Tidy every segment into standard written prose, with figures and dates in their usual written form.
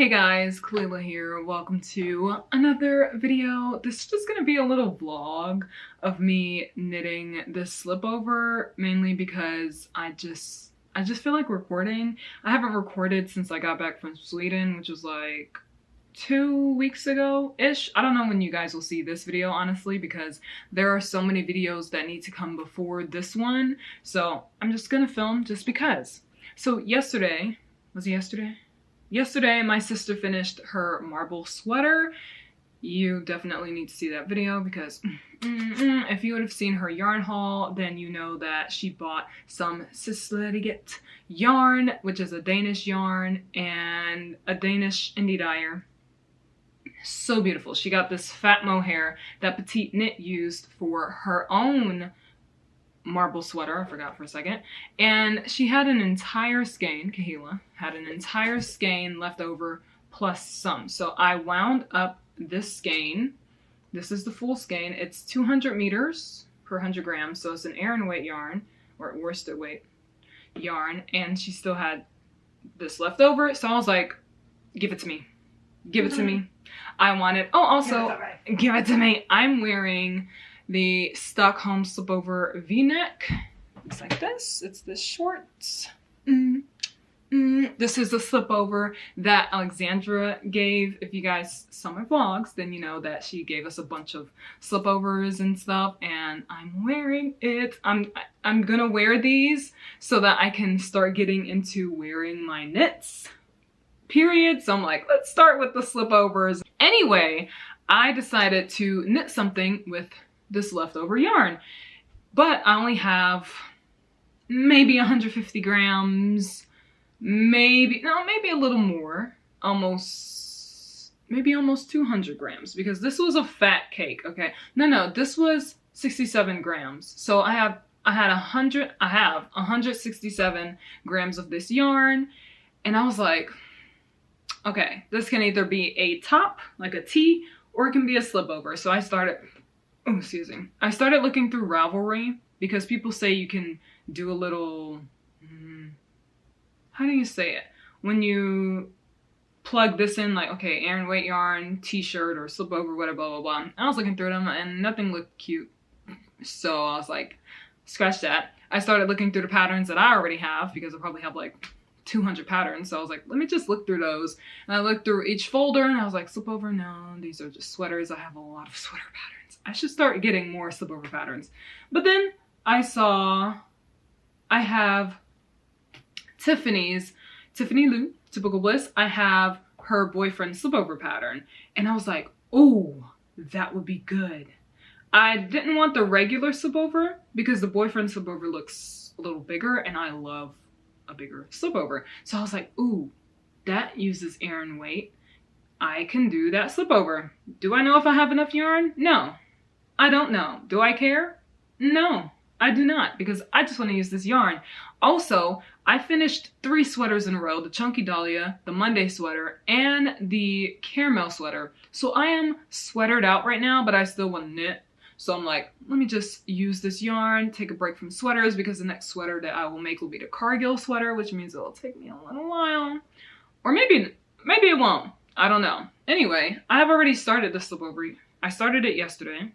Hey guys, Kalila here. Welcome to another video. This is just gonna be a little vlog of me knitting this slip over, mainly because I just feel like recording. I haven't recorded since I got back from Sweden, which was like 2 weeks ago-ish. I don't know when you guys will see this video, honestly, because there are so many videos that need to come before this one. So I'm just gonna film just because. So yesterday, was it yesterday? Yesterday, my sister finished her marble sweater. You definitely need to see that video because if you would have seen her yarn haul, then you know that she bought some Sisledigit yarn, which is a Danish yarn and a Danish indie dyer. So beautiful. She got this fat mohair that Petite Knit used for her own marble sweater, I forgot for a second, and she had an entire skein, Kahila had an entire skein left over plus some. So I wound up this skein. This is the full skein. It's 200 meters per 100 grams, so it's an Aran weight yarn, or worsted weight yarn, and she still had this left over, so I was like, give it to me. Give it to me. I wanted, oh, also, give it to me. I'm wearing the Stockholm slipover v-neck. It's like this. It's this short. This is the slipover that Alexandra gave. If you guys saw my vlogs, then you know that she gave us a bunch of slipovers and stuff, and I'm wearing it. I'm gonna wear these so that I can start getting into wearing my knits, period. So I'm like, let's start with the slipovers. Anyway, I decided to knit something with this leftover yarn, but I only have maybe 150 grams, maybe a little more, maybe almost 200 grams, because this was a fat cake. Okay, no, this was 67 grams. So I have 167 grams of this yarn, and I was like, okay, this can either be a top, like a tee, or it can be a slip over. So I started looking through Ravelry, because people say you can do a little, how do you say it? When you plug this in, like, okay, Aran weight yarn, t-shirt, or slip over, whatever, blah, blah, blah. I was looking through them and nothing looked cute. So I was like, scratch that. I started looking through the patterns that I already have, because I probably have like 200 patterns. So I was like, let me just look through those. And I looked through each folder and I was like, slip over, no, these are just sweaters. I have a lot of sweater patterns. I should start getting more slip over patterns. But then I saw I have Tiffany Lou, Typical Bliss. I have her boyfriend slipover pattern. And I was like, oh, that would be good. I didn't want the regular slipover because the boyfriend slipover looks a little bigger and I love a bigger slipover. So I was like, ooh, that uses Aran weight. I can do that slipover. Do I know if I have enough yarn? No, I don't know. Do I care? No, I do not, because I just want to use this yarn. Also, I finished 3 sweaters in a row, the Chunky Dahlia, the Monday sweater, and the Caramel sweater. So I am sweatered out right now, but I still want to knit. So I'm like, let me just use this yarn, take a break from sweaters, because the next sweater that I will make will be the Cargill sweater, which means it'll take me a little while. Or maybe it won't. I don't know. Anyway, I have already started the slipover. I started it yesterday.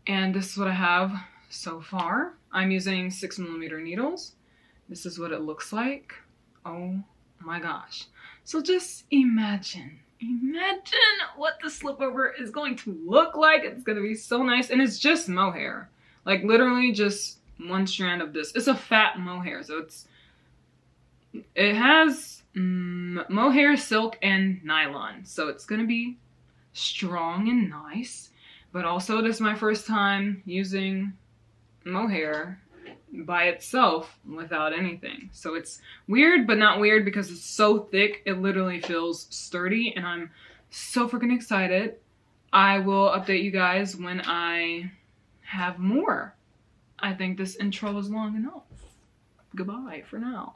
And this is what I have so far. I'm using 6mm needles. This is what it looks like. Oh my gosh. So just imagine what the slipover is going to look like. It's going to be so nice. And it's just mohair. Like literally just one strand of this. It's a fat mohair. So it has mohair, silk, and nylon. So it's going to be strong and nice. But also this is my first time using mohair by itself without anything. So it's weird, but not weird, because it's so thick. It literally feels sturdy, and I'm so freaking excited. I will update you guys when I have more. I think this intro is long enough. Goodbye for now.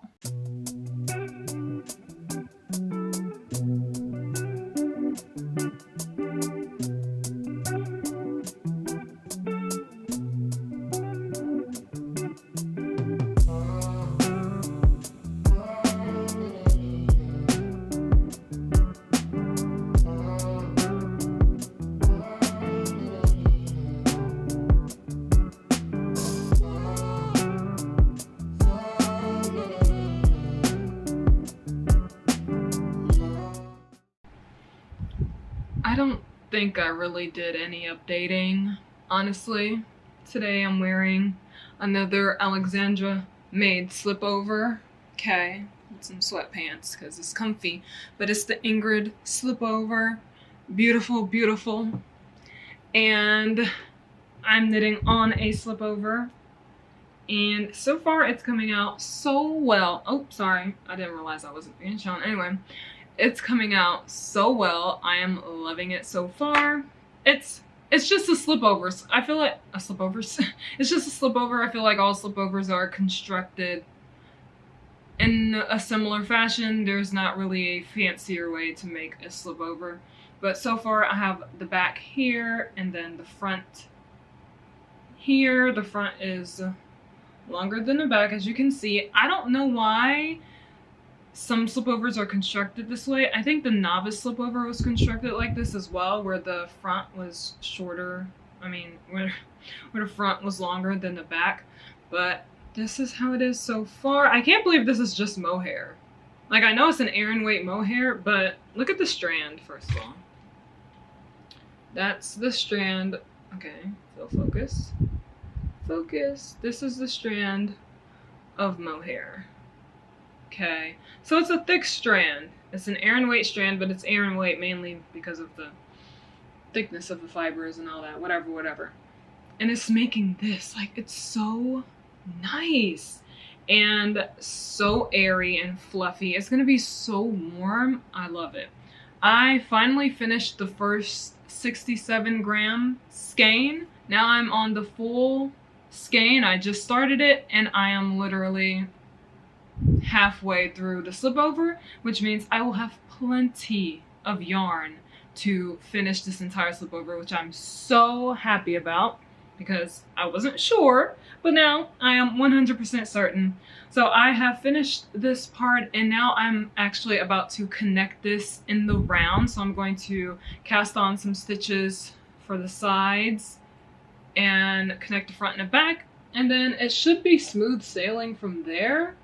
think I really did any updating, honestly. Today I'm wearing another Alexandra made slipover. Okay, with some sweatpants because it's comfy, but it's the Ingrid slipover. Beautiful, beautiful. And I'm knitting on a slipover, and so far it's coming out so well. Oh, sorry, I didn't realize I wasn't being shown. Anyway, it's coming out so well. I am loving it so far. It's just a slipover. I feel like a slipover. It's just a slipover. I feel like all slipovers are constructed in a similar fashion. There's not really a fancier way to make a slipover. But so far I have the back here and then the front here. The front is longer than the back, as you can see. I don't know why some slipovers are constructed this way. I think the novice slipover was constructed like this as well, where the front was shorter. I mean, where the front was longer than the back. But this is how it is so far. I can't believe this is just mohair. Like, I know it's an Aran weight mohair, but look at the strand, first of all. That's the strand. Okay, so focus. Focus. This is the strand of mohair. Okay, so it's a thick strand. It's an Aran weight strand, but it's Aran weight mainly because of the thickness of the fibers and all that, whatever. And it's making this, like, it's so nice and so airy and fluffy. It's gonna be so warm. I love it. I finally finished the first 67 gram skein. Now I'm on the full skein. I just started it and I am literally halfway through the slipover, which means I will have plenty of yarn to finish this entire slipover, which I'm so happy about because I wasn't sure, but now I am 100% certain. So I have finished this part and now I'm actually about to connect this in the round. So I'm going to cast on some stitches for the sides and connect the front and the back, and then it should be smooth sailing from there.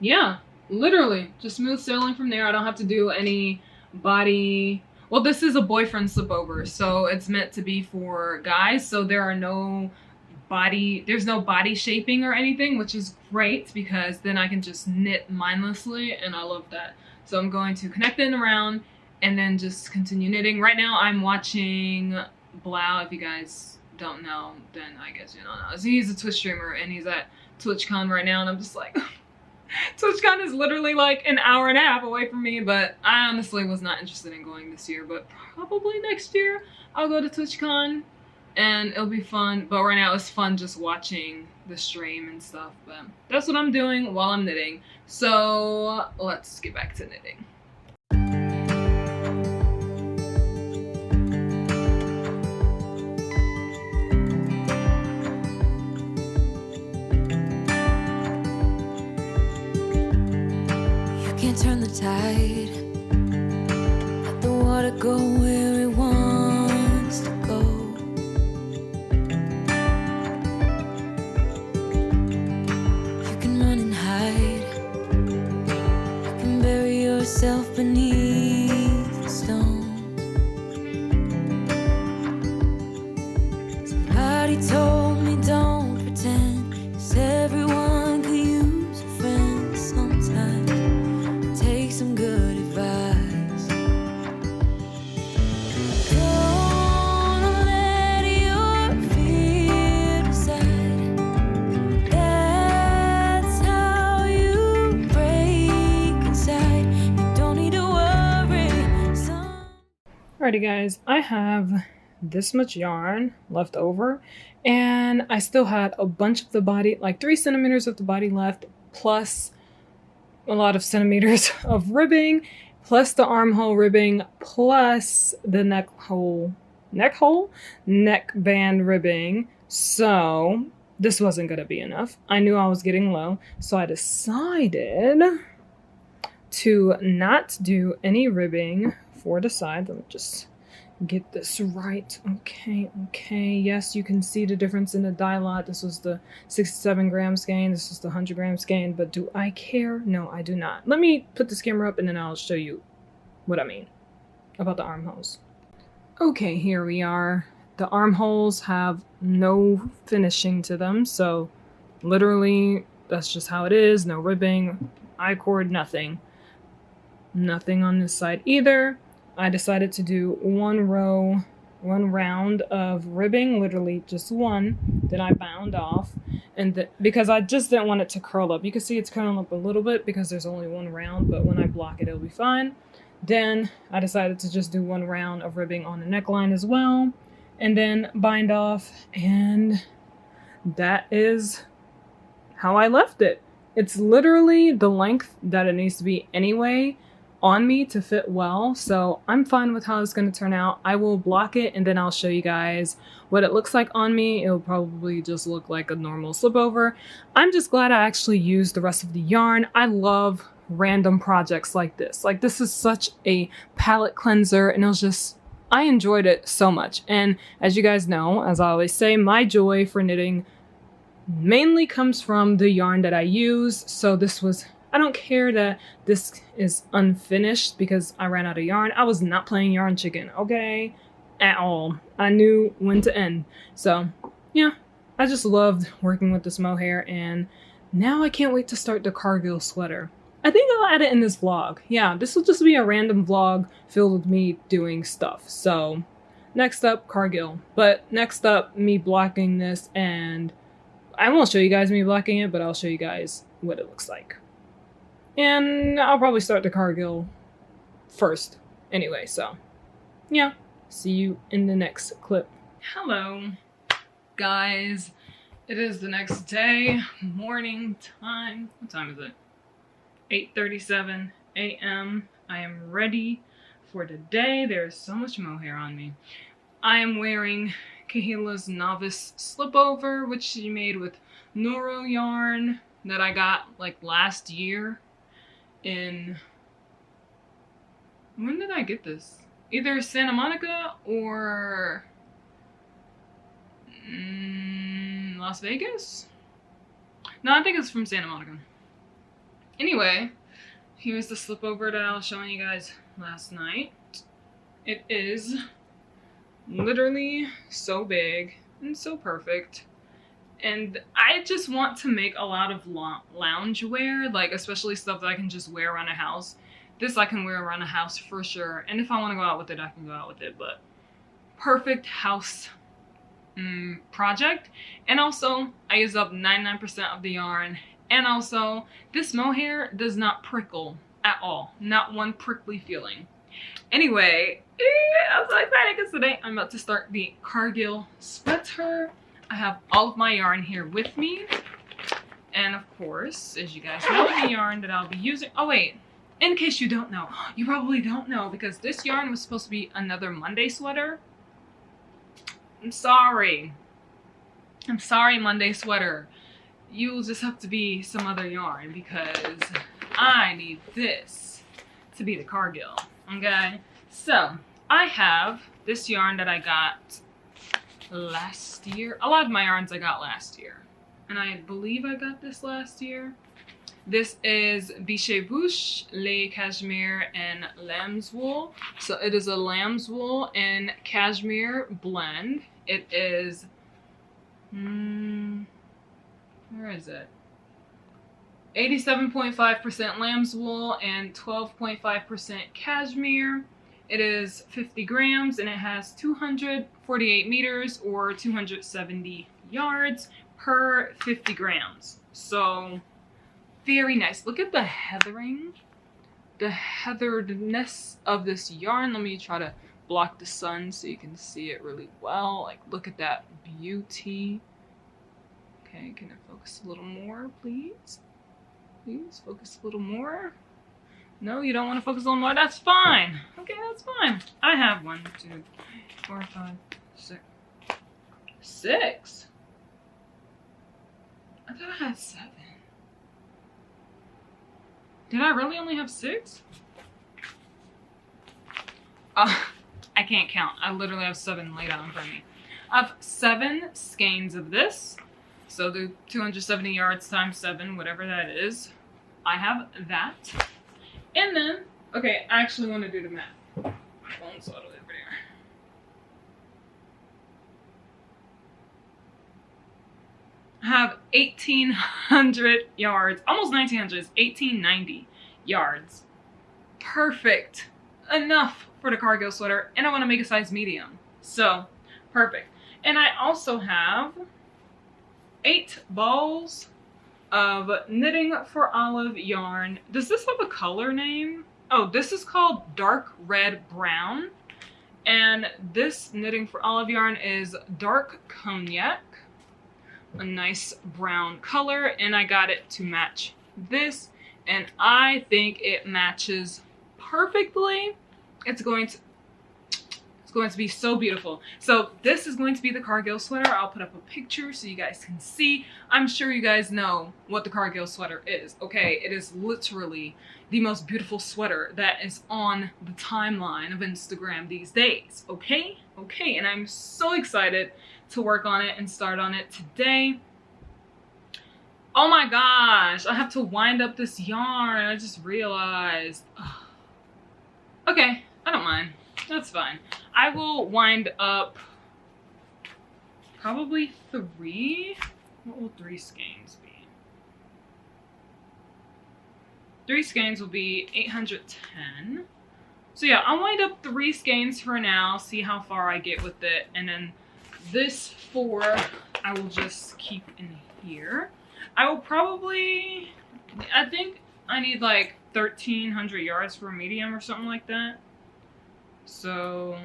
Yeah, literally just smooth sailing from there. I don't have to do any body. Well, this is a boyfriend slipover, so it's meant to be for guys, so there's no body shaping or anything, which is great because then I can just knit mindlessly, and I love that. So I'm going to connect it around and then just continue knitting. Right now I'm watching Blau. If you guys don't know, then I guess you don't know. So he's a Twitch streamer and he's at TwitchCon right now, and I'm just like, TwitchCon is literally like an hour and a half away from me, but I honestly was not interested in going this year, but probably next year I'll go to TwitchCon and it'll be fun. But right now it's fun just watching the stream and stuff, but that's what I'm doing while I'm knitting. So let's get back to knitting. Turn the tide, let the water go where it wants to go. You can run and hide, you can bury yourself beneath the stones. Somebody told me don't pretend, 'cause everyone could use a friend sometimes. Take some good advice. Don't let your fear decide. That's how you break inside. You don't need to worry. Alrighty guys, I have this much yarn left over and I still had a bunch of the body, like 3 centimeters of the body left, plus a lot of centimeters of ribbing, plus the armhole ribbing, plus the neck band ribbing. So this wasn't gonna be enough. I knew I was getting low, so I decided to not do any ribbing for the side. Let me just get this right. Okay. Yes, you can see the difference in the dye lot. This was the 67 gram skein. This is the 100 gram skein. But do I care? No, I do not. Let me put this camera up and then I'll show you what I mean about the armholes. Okay, here we are. The armholes have no finishing to them, so literally that's just how it is. No ribbing, I-cord, nothing. Nothing on this side either. I decided to do one round of ribbing, literally just one, that I bound off, and because I just didn't want it to curl up. You can see it's curling up a little bit because there's only one round, but when I block it, it'll be fine. Then I decided to just do one round of ribbing on the neckline as well, and then bind off, and that is how I left it. It's literally the length that it needs to be anyway on me to fit well, so I'm fine with how it's going to turn out. I will block it and then I'll show you guys what it looks like on me. It'll probably just look like a normal slip over. I'm just glad I actually used the rest of the yarn. I love random projects like this. Like, this is such a palette cleanser, and it was just, I enjoyed it so much. And as you guys know, as I always say, my joy for knitting mainly comes from the yarn that I use. So this was, I don't care that this is unfinished because I ran out of yarn. I was not playing yarn chicken, okay? At all. I knew when to end. So yeah, I just loved working with this mohair, and now I can't wait to start the Cargill sweater. I think I'll add it in this vlog. Yeah, this will just be a random vlog filled with me doing stuff. So next up, Cargill. But next up, me blocking this, and I won't show you guys me blocking it, but I'll show you guys what it looks like. And I'll probably start the Cargill first anyway, so yeah. See you in the next clip. Hello, guys. It is the next day, morning time. What time is it? 8:37 a.m. I am ready for the day. There's so much mohair on me. I am wearing Kahila's Novice Slipover, which she made with Noro yarn that I got like last year in... When did I get this? Either Santa Monica or Las Vegas? No, I think it's from Santa Monica. Anyway, here's the slipover that I was showing you guys last night. It is literally so big and so perfect. And I just want to make a lot of lounge wear, like especially stuff that I can just wear around a house. This I can wear around a house for sure. And if I want to go out with it, I can go out with it. But perfect house project. And also, I use up 99% of the yarn. And also, this mohair does not prickle at all. Not one prickly feeling. Anyway, I'm so excited because today I'm about to start the Cargill Sweater. I have all of my yarn here with me. And of course, as you guys know, the yarn that I'll be using... Oh wait, in case you don't know, you probably don't know, because this yarn was supposed to be another Monday sweater. I'm sorry. I'm sorry, Monday sweater. You'll just have to be some other yarn because I need this to be the Cargill, okay? So, I have this yarn that I got last year. A lot of my yarns I got last year. And I believe I got this last year. This is Biche Bouche, Le Cashmere, and Lamb's Wool. So it is a lamb's wool and cashmere blend. It is... where is it? 87.5% lamb's wool and 12.5% cashmere. It is 50 grams and it has 248 meters or 270 yards per 50 grams. So very nice. Look at the heathering, the heatheredness of this yarn. Let me try to block the sun so you can see it really well. Like, look at that beauty. Okay, can I focus a little more, please? Please focus a little more. No, you don't want to focus a little more? That's fine. Okay, that's fine. I have 1, 2, 4, 5, 6. 6? I thought I had 7. Did I really only have 6? I can't count. I literally have 7 laid out in front of me. I have 7 skeins of this. So the 270 yards times 7, whatever that is. I have that. And then Okay, I actually want to do the math. Phone's all the way over there. I have 1,800 yards, almost 1,900, 1,890 yards. Perfect. Enough for the Cargill sweater, and I want to make a size medium. So, perfect. And I also have 8 balls of Knitting for Olive yarn. Does this have a color name? Oh, this is called Dark Red Brown. And this Knitting for Olive yarn is Dark Cognac. A nice brown color, and I got it to match this, and I think it matches perfectly. It's going to be so beautiful. So this is going to be the Cargill sweater. I'll put up a picture so you guys can see. I'm sure you guys know what the Cargill sweater is, okay? It is literally the most beautiful sweater that is on the timeline of Instagram these days, okay? Okay, and I'm so excited to work on it and start on it today. Oh my gosh, I have to wind up this yarn. I just realized. Ugh. Okay, I don't mind. That's fine. I will wind up probably 3. What will 3 skeins be? 3 skeins will be 810. So yeah, I'll wind up 3 skeins for now, see how far I get with it, and then this 4 I will just keep in here. I will probably, I think I need like 1,300 yards for a medium or something like that. So,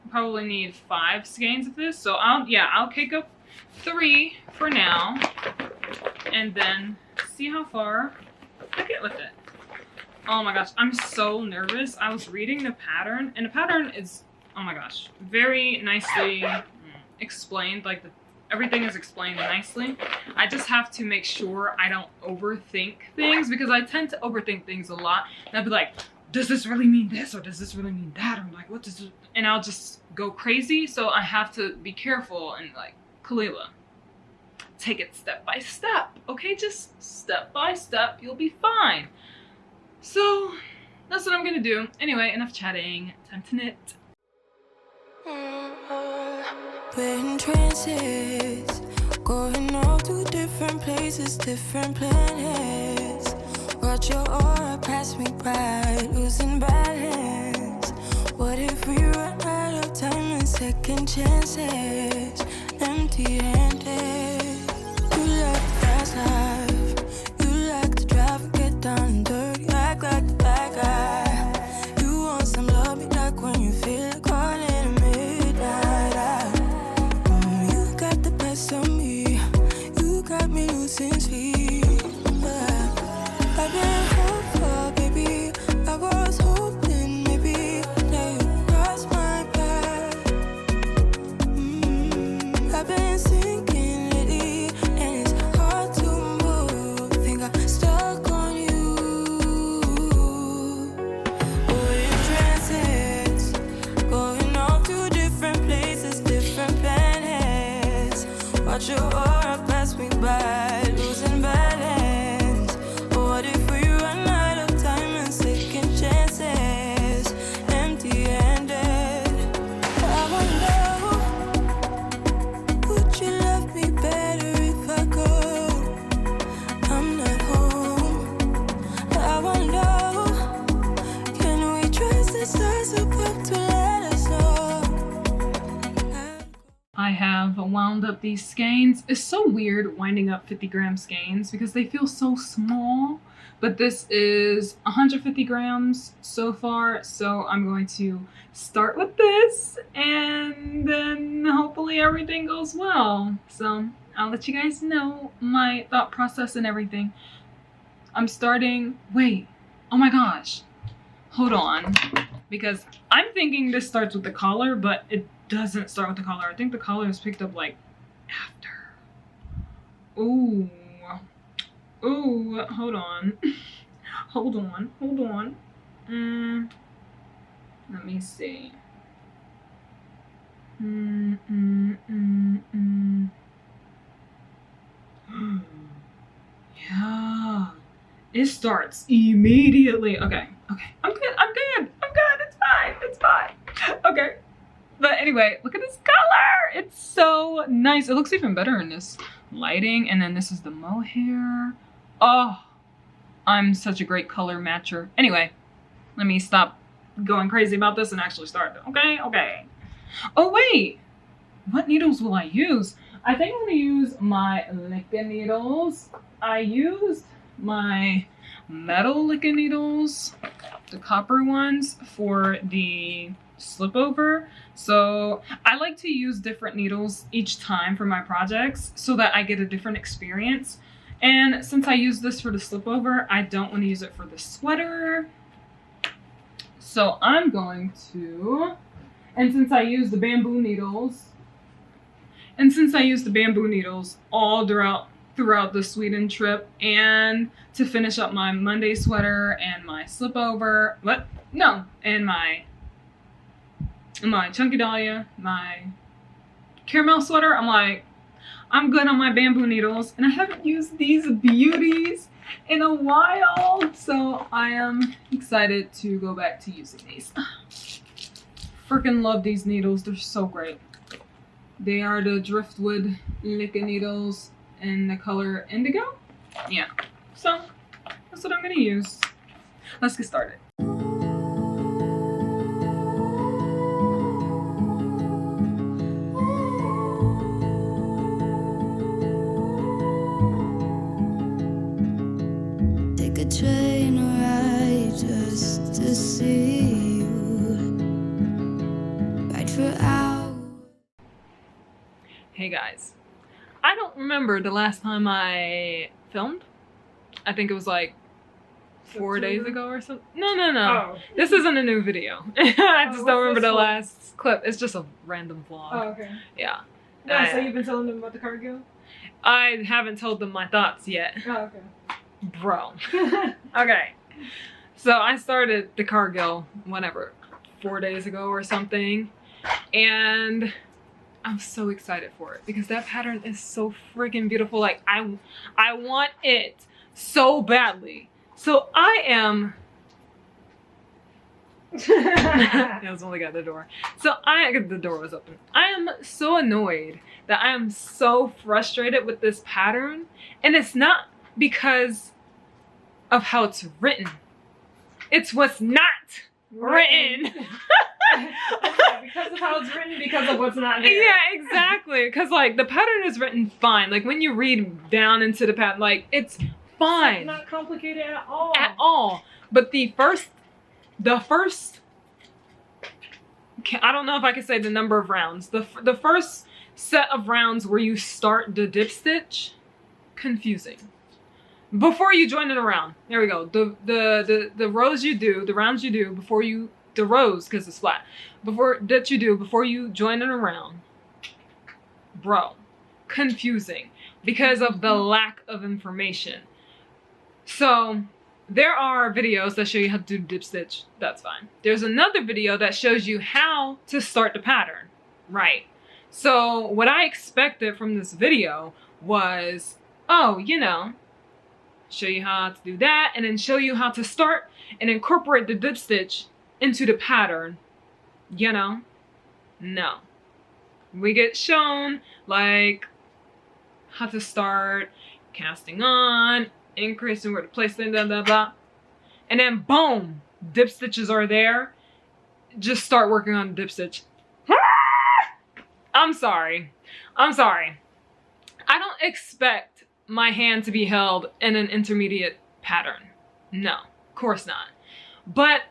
probably need 5 skeins of this. So I'll kick up 3 for now, and then see how far I get with it. Oh my gosh, I'm so nervous. I was reading the pattern, and the pattern is, oh my gosh, very nicely explained. Like everything is explained nicely. I just have to make sure I don't overthink things, because I tend to overthink things a lot. And I'll be like, does this really mean this, or does this really mean that? Or I'm like, what does this? And I'll just go crazy. So I have to be careful and like, Kalila, take it step by step, okay? Just step by step, you'll be fine. So that's what I'm gonna do. Anyway, enough chatting, time to knit. We're in trances, going off to different places, different planets. Watch your aura pass me by, losing balance. What if we run out of time and second chances? Empty-handed. You like the fast life, you like to drive and get down and dirty, act like the bad guy. You want some love, me like when you feel like calling at midnight. You got the best of me, you got me losing sleep. I've been hopeful, baby, I was hoping maybe that you crossed my path. I've been sinking lately, and it's hard to move. Think I'm stuck on you. We're in transits, going off to different places, different planets. Watch your aura pass me by, losing balance. What if we run out of time and second chances? Empty-handed. I wonder, would you love me better if I go? I'm not home. I wonder, can we trust the stars above to let us know? I have wound up these skeins. It's so weird winding up 50-gram skeins because they feel so small, but this is 150 grams so far, so I'm going to start with this, and then hopefully everything goes well. So I'll let you guys know my thought process and everything. I'm starting, wait, oh my gosh, hold on, because I'm thinking this starts with the collar, but it doesn't start with the collar. I think the collar is picked up like after. Ooh, ooh, hold on. Hold on. Let me see. It starts immediately. Okay, okay, I'm good, it's fine. Okay, but anyway, look at this color. It's so nice. It looks even better in this lighting. And then this is the mohair. Oh, I'm such a great color matcher. Anyway, let me stop going crazy about this and actually start. Okay, okay. Oh wait, what needles will I use? I think I'm gonna use my Licken needles. I used my metal Licken needles, the copper ones, for the slip over. So I like to use different needles each time for my projects so that I get a different experience. And since I use this for the slip over, I don't want to use it for the sweater. So I'm going to, and since I use the bamboo needles, all throughout the Sweden trip, and to finish up my Monday sweater and my slip over, and my Chunky Dahlia, my caramel sweater, I'm good on my bamboo needles, and I haven't used these beauties in a while, so I am excited to go back to using these. Freaking love these needles, they're so great. They are the driftwood Licken needles in the color indigo. Yeah, so that's what I'm gonna use. Let's get started. Take a train ride just to see you. Ride for hours. Hey guys, I don't remember the last time I filmed. I think it was like 4 days ago or something. No. Oh. This isn't a new video. I just don't remember the last clip. It's just a random vlog. Oh, okay. Yeah. So you've been telling them about the Cargill? I haven't told them my thoughts yet. Oh, okay. Bro. Okay. So I started the Cargill, whenever, 4 days ago or something. And I'm so excited for it because that pattern is so freaking beautiful. Like I want it so badly. So I am it was only got the door. So the door was open. I am so annoyed that I am so frustrated with this pattern, and it's not because of how it's written. It's what's not written. Because of how it's written, because of what's not here. Yeah, exactly. Because like the pattern is written fine. Like when you read down into the pattern, like it's fine. It's not complicated at all. At all. But the first, I don't know if I can say the number of rounds. The first set of rounds where you start the dip stitch, confusing. Before you join it around, there we go. The rows you do, the rounds you do before you, the rows because it's flat, before you join it around, bro, confusing because of the lack of information. So there are videos that show you how to do dip stitch. That's fine. There's another video that shows you how to start the pattern, right? So what I expected from this video was, oh, you know, show you how to do that and then show you how to start and incorporate the dip stitch into the pattern, you know? No. We get shown like how to start casting on, increasing where to place them, blah, blah, blah. And then boom, dip stitches are there. Just start working on the dip stitch. I'm sorry. I don't expect my hand to be held in an intermediate pattern. No, of course not. But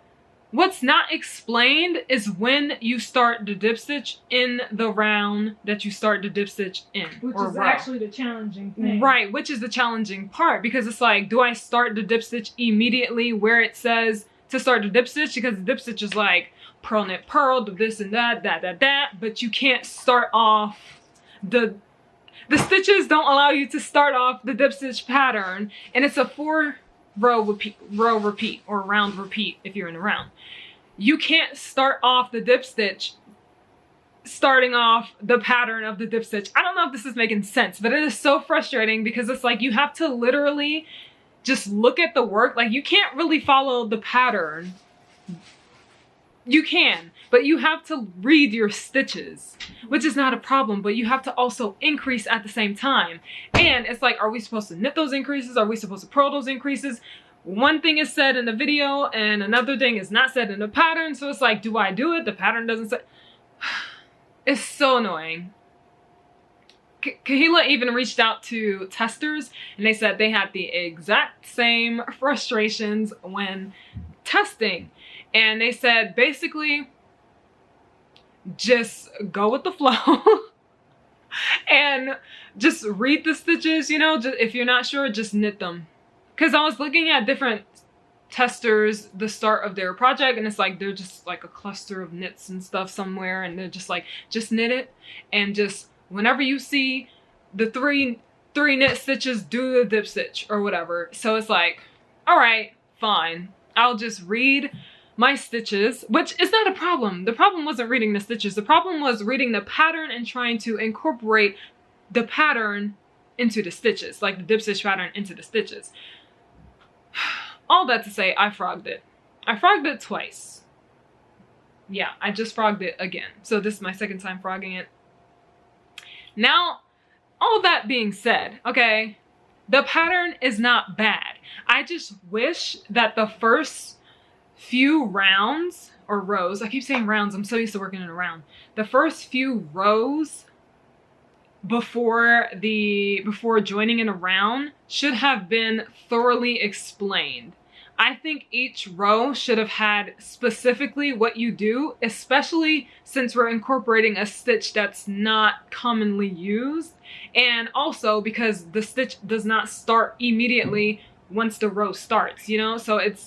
what's not explained is when you start the dip stitch in the round that you start the dip stitch in. Which is actually the challenging thing. Right, which is the challenging part, because it's like, do I start the dip stitch immediately where it says to start the dip stitch? Because the dip stitch is like purl knit purl, this and that, but you can't start off the stitches don't allow you to start off the dip stitch pattern, and it's a 4-row repeat or round repeat if you're in a round. You can't start off the dip stitch starting off the pattern of the dip stitch. I don't know if this is making sense, but it is so frustrating because it's like you have to literally just look at the work. Like, you can't really follow the pattern. You can, but you have to read your stitches, which is not a problem, but you have to also increase at the same time. And it's like, are we supposed to knit those increases? Are we supposed to purl those increases? One thing is said in the video and another thing is not said in the pattern. So it's like, do I do it? The pattern doesn't say. It's so annoying. Kahila even reached out to testers and they said they had the exact same frustrations when testing. And they said, basically, just go with the flow and just read the stitches, you know, just, if you're not sure, just knit them. Because I was looking at different testers, the start of their project, and it's like, they're just like a cluster of knits and stuff somewhere. And they're just like, just knit it. And just whenever you see the three knit stitches, do the dip stitch or whatever. So it's like, all right, fine. I'll just read my stitches, which is not a problem. The problem wasn't reading the stitches. The problem was reading the pattern and trying to incorporate the pattern into the stitches, like the dip stitch pattern into the stitches. All that to say, I frogged it. I frogged it twice. Yeah, I just frogged it again. So this is my second time frogging it. Now, all that being said, okay, the pattern is not bad. I just wish that the first few rounds or rows, I keep saying rounds, I'm so used to working in a round. The first few rows before joining in a round should have been thoroughly explained. I think each row should have had specifically what you do, especially since we're incorporating a stitch that's not commonly used. And also because the stitch does not start immediately once the row starts, you know? So it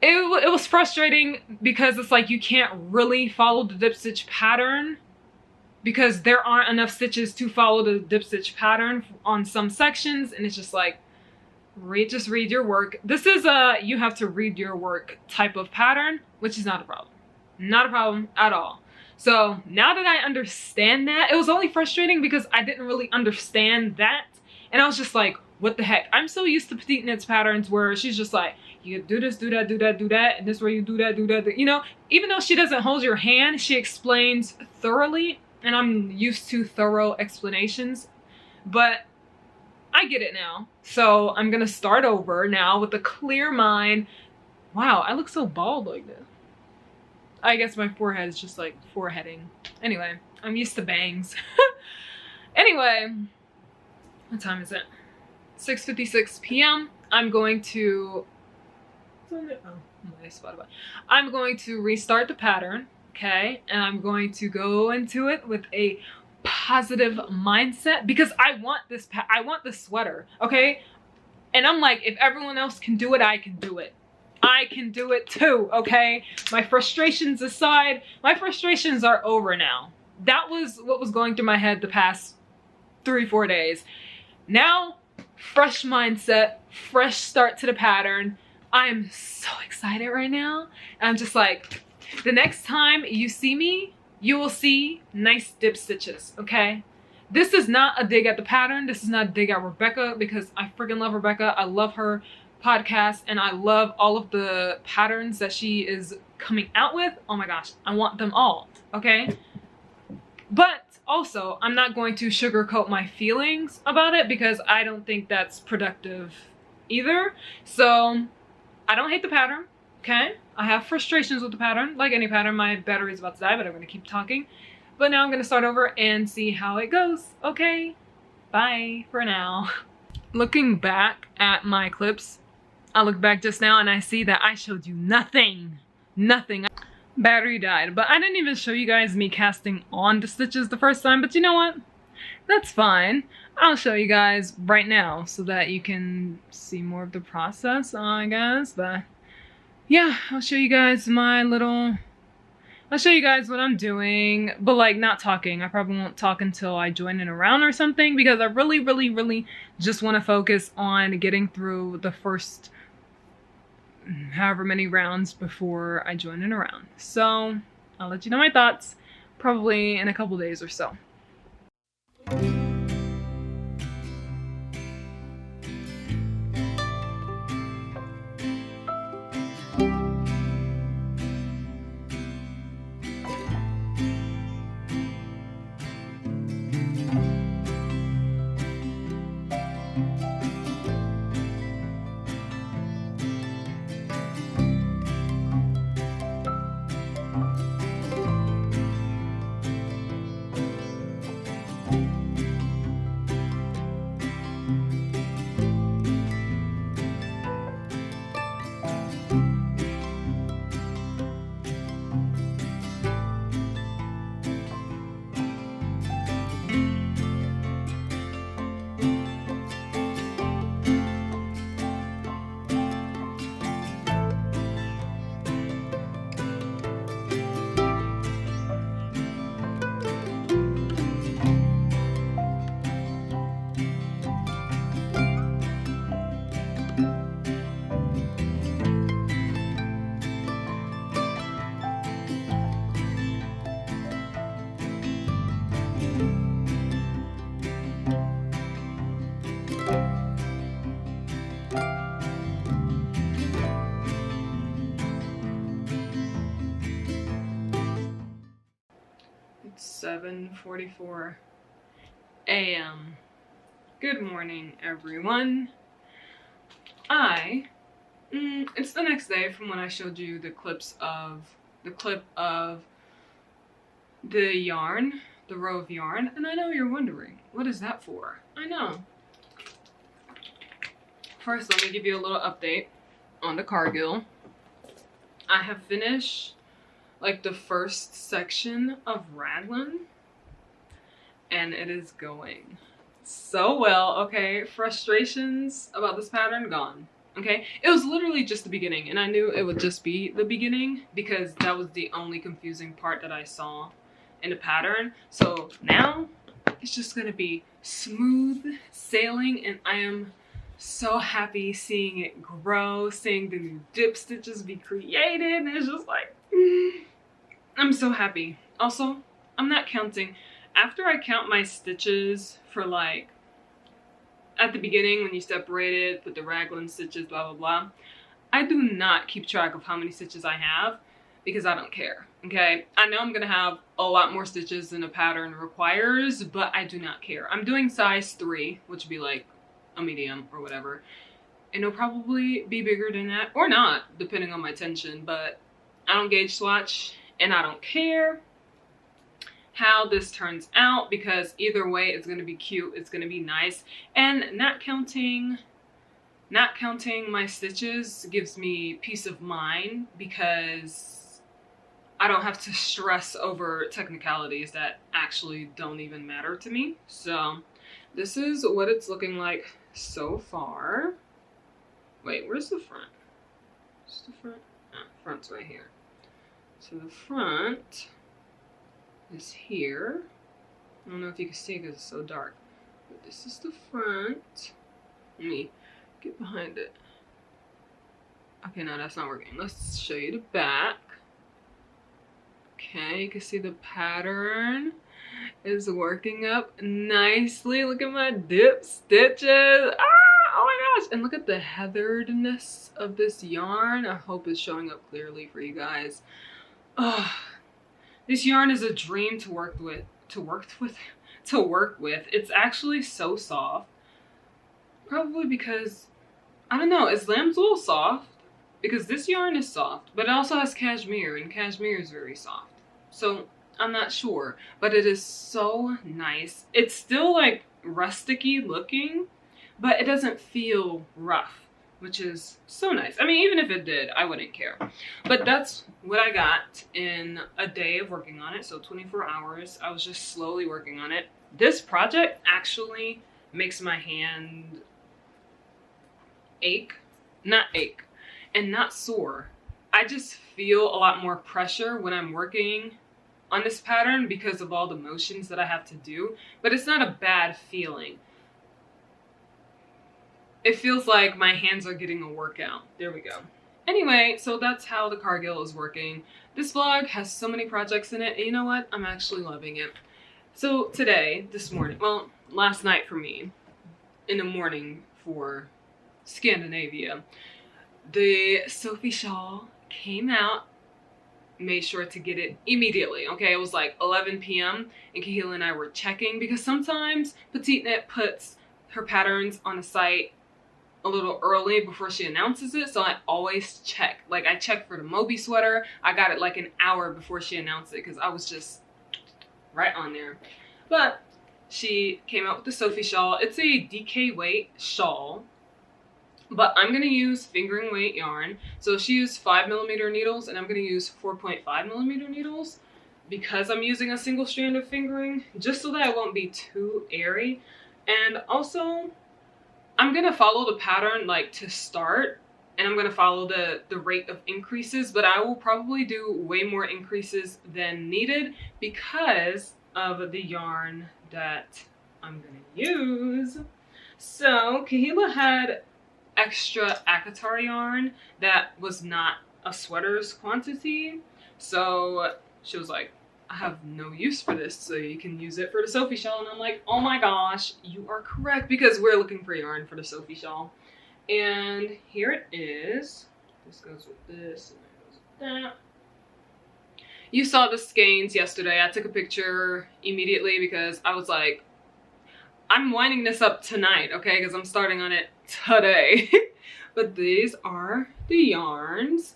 was frustrating because it's like you can't really follow the dip stitch pattern because there aren't enough stitches to follow the dip stitch pattern on some sections. And it's just like, just read your work. This is a you have to read your work type of pattern, which is not a problem. Not a problem at all. So now that I understand that, it was only frustrating because I didn't really understand that. And I was just like, what the heck? I'm so used to Petite Knits patterns where she's just like, you do this, do that, do that, do that, and this way you do that, do that. You know, even though she doesn't hold your hand, she explains thoroughly, and I'm used to thorough explanations, but I get it now. So I'm gonna start over now with a clear mind. Wow, I look so bald like this. I guess my forehead is just like foreheading. Anyway, I'm used to bangs. Anyway, what time is it? 6:56 p.m. I'm going to I'm going to restart the pattern, okay? And I'm going to go into it with a positive mindset because I want this sweater, okay? And I'm like, if everyone else can do it, I can do it. I can do it too, okay? My frustrations aside, my frustrations are over now. That was what was going through my head the past 3-4 days. Now, fresh mindset, fresh start to the pattern. I am so excited right now. I'm just like, the next time you see me, you will see nice dip stitches, okay? This is not a dig at the pattern. This is not a dig at Rebecca because I freaking love Rebecca. I love her podcast and I love all of the patterns that she is coming out with. Oh my gosh, I want them all, okay? But also, I'm not going to sugarcoat my feelings about it because I don't think that's productive either. So I don't hate the pattern, okay? I have frustrations with the pattern. Like any pattern, my battery's about to die, but I'm gonna keep talking. But now I'm gonna start over and see how it goes, okay? Bye for now. Looking back at my clips, I look back just now and I see that I showed you nothing. Nothing. Battery died, but I didn't even show you guys me casting on the stitches the first time, but you know what? That's fine. I'll show you guys right now so that you can see more of the process, I guess, but yeah, I'll show you guys I'll show you guys what I'm doing, but like not talking. I probably won't talk until I join in a round or something because I really just want to focus on getting through the first however many rounds before I join in a round. So I'll let you know my thoughts probably in a couple days or so. 7:44 a.m. Good morning, everyone. It's the next day from when I showed you the clip of the yarn, the row of yarn, and I know you're wondering, what is that for? I know. First, let me give you a little update on the Cargill. I have finished like the first section of raglan, and it is going so well. Okay, frustrations about this pattern gone. Okay, it was literally just the beginning, and I knew it would just be the beginning because that was the only confusing part that I saw in the pattern. So now it's just gonna be smooth sailing, and I am so happy seeing it grow, seeing the new dip stitches be created, and it's just like, I'm so happy. Also, I'm not counting. After I count my stitches for like, at the beginning when you separate it, put the raglan stitches, blah, blah, blah, I do not keep track of how many stitches I have because I don't care, okay? I know I'm gonna have a lot more stitches than a pattern requires, but I do not care. I'm doing size 3, which would be like a medium or whatever, and it'll probably be bigger than that or not depending on my tension, but I don't gauge swatch and I don't care how this turns out because either way it's going to be cute, it's going to be nice, and not counting my stitches gives me peace of mind because I don't have to stress over technicalities that actually don't even matter to me. So this is what it's looking like so far. Wait, where's the front? Where's the front? Ah, front's right here. So the front is here. I don't know if you can see because it's so dark, but this is the front. Let me get behind it. Okay, no, that's not working. Let's show you the back. Okay, you can see the pattern is working up nicely. Look at my dip stitches. Oh my gosh, and look at the heatheredness of this yarn. I hope it's showing up clearly for you guys. Oh, this yarn is a dream to work with. It's actually so soft. Probably because, I don't know, is lamb's wool soft? Because this yarn is soft, but it also has cashmere, and cashmere is very soft. So I'm not sure, but it is so nice. It's still like rusticy looking, but it doesn't feel rough, which is so nice. I mean, even if it did, I wouldn't care. But that's what I got in a day of working on it. So 24 hours, I was just slowly working on it. This project actually makes my hand ache, not ache, and not sore. I just feel a lot more pressure when I'm working on this pattern because of all the motions that I have to do, but it's not a bad feeling. It feels like my hands are getting a workout. There we go. Anyway, so that's how the Cargill is working. This vlog has so many projects in it, and you know what? I'm actually loving it. So today, this morning, well, last night for me, in the morning for Scandinavia, the Sophie Shawl came out. Made sure to get it immediately. Okay, it was like 11 p.m. and Kahila and I were checking because sometimes Petite Knit puts her patterns on the site a little early before she announces it, so I always check. Like, I checked for the Moby sweater. I got it like an hour before she announced it because I was just right on there. But she came out with the Sophie Shawl. It's a DK weight shawl, but I'm gonna use fingering weight yarn. So she used 5mm needles, and I'm gonna use 4.5mm needles because I'm using a single strand of fingering, just so that it won't be too airy. And also, I'm gonna follow the pattern like to start, and I'm gonna follow the rate of increases, but I will probably do way more increases than needed because of the yarn that I'm gonna use. So Kahila had extra Akatar yarn that was not a sweater's quantity, so she was like, I have no use for this, so you can use it for the Sophie Shawl. And I'm like, oh my gosh, you are correct, because we're looking for yarn for the Sophie Shawl. And here it is. This goes with this, and that goes with that. You saw the skeins yesterday. I took a picture immediately because I was like, I'm winding this up tonight, okay? Because I'm starting on it today. But these are the yarns.